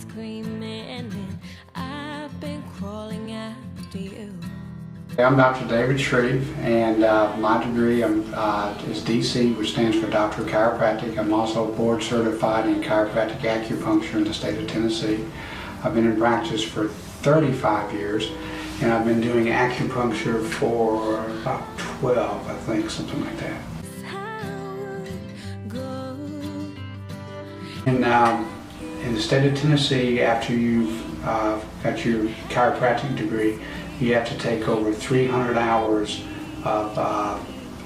screaming, and I've been crawling after you. I'm Dr. David Shreve, and my degree is DC, which stands for Doctor of Chiropractic. I'm also board certified in chiropractic acupuncture in the state of Tennessee. I've been in practice for 35 years, and I've been doing acupuncture for about 12, I think, something like that. And in the state of Tennessee, after you've got your chiropractic degree, you have to take over 300 hours of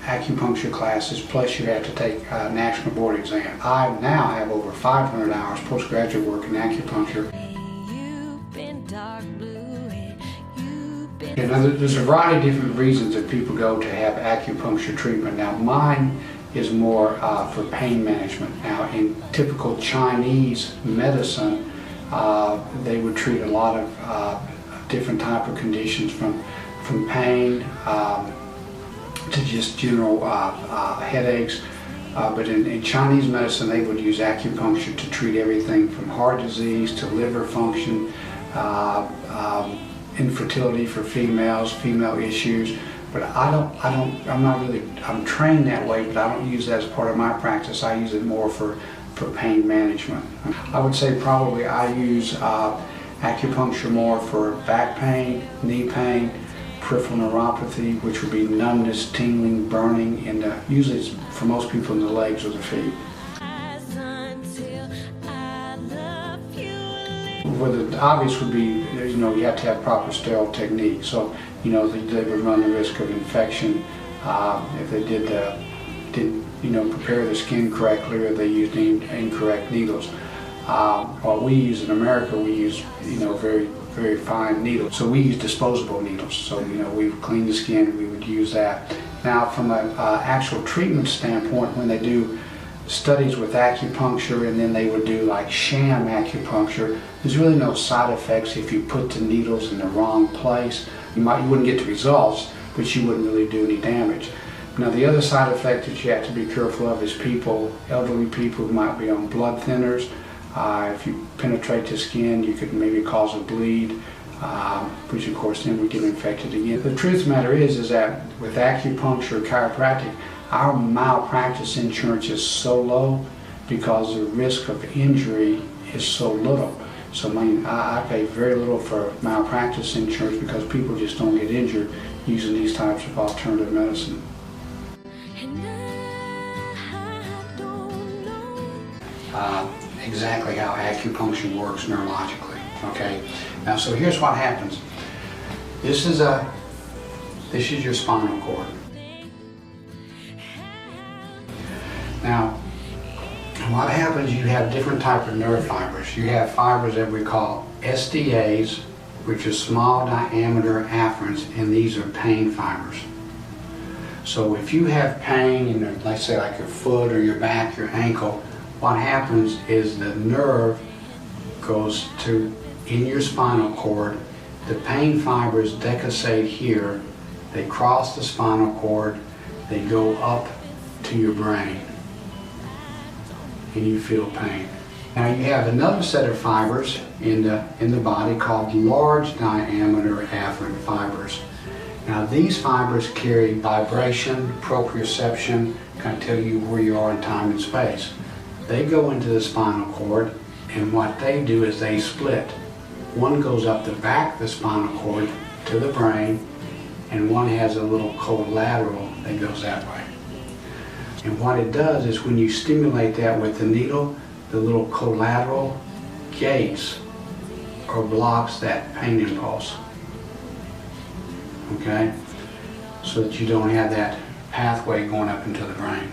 acupuncture classes, plus you have to take a national board exam. I now have over 500 hours postgraduate work in acupuncture. And there's a variety of different reasons that people go to have acupuncture treatment. Now mine is more for pain management. Now in typical Chinese medicine, they would treat a lot of different type of conditions from pain to just general headaches. But in Chinese medicine, they would use acupuncture to treat everything from heart disease to liver function, infertility for females, female issues. But I'm trained that way, but I don't use that as part of my practice. I use it more for pain management. I would say probably I use acupuncture more for back pain, knee pain, peripheral neuropathy, which would be numbness, tingling, burning, and usually it's for most people in the legs or the feet. Well, the obvious would be, you have to have proper sterile technique. So, they would run the risk of infection if they didn't prepare the skin correctly, or they used incorrect needles. What we use in America, we use very, very fine needles. So we use disposable needles. So we would clean the skin, we would use that. Now from an actual treatment standpoint, when they do studies with acupuncture and then they would do like sham acupuncture, there's really no side effects if you put the needles in the wrong place. You wouldn't get the results, but you wouldn't really do any damage. Now the other side effect that you have to be careful of is elderly people who might be on blood thinners. If you penetrate the skin, you could maybe cause a bleed, which of course then would get infected again. The truth of the matter is that with acupuncture, chiropractic, our malpractice insurance is so low because the risk of injury is so little. So I pay very little for malpractice insurance because people just don't get injured using these types of alternative medicine. Exactly how acupuncture works neurologically. Okay. Now, so here's what happens. This is your spinal cord. Now, what happens? You have different type of nerve fibers. You have fibers that we call SDAs, which are small diameter afferents, and these are pain fibers. So if you have pain in, let's say, like your foot or your back, your ankle, what happens is the nerve goes in your spinal cord, the pain fibers decussate here, they cross the spinal cord, they go up to your brain, and you feel pain. Now you have another set of fibers in the body called large diameter afferent fibers. Now these fibers carry vibration, proprioception, kind of tell you where you are in time and space. They go into the spinal cord, and what they do is they split. One goes up the back of the spinal cord to the brain, and one has a little collateral that goes that way. And what it does is when you stimulate that with the needle, the little collateral gates or blocks that pain impulse. Okay? So that you don't have that pathway going up into the brain.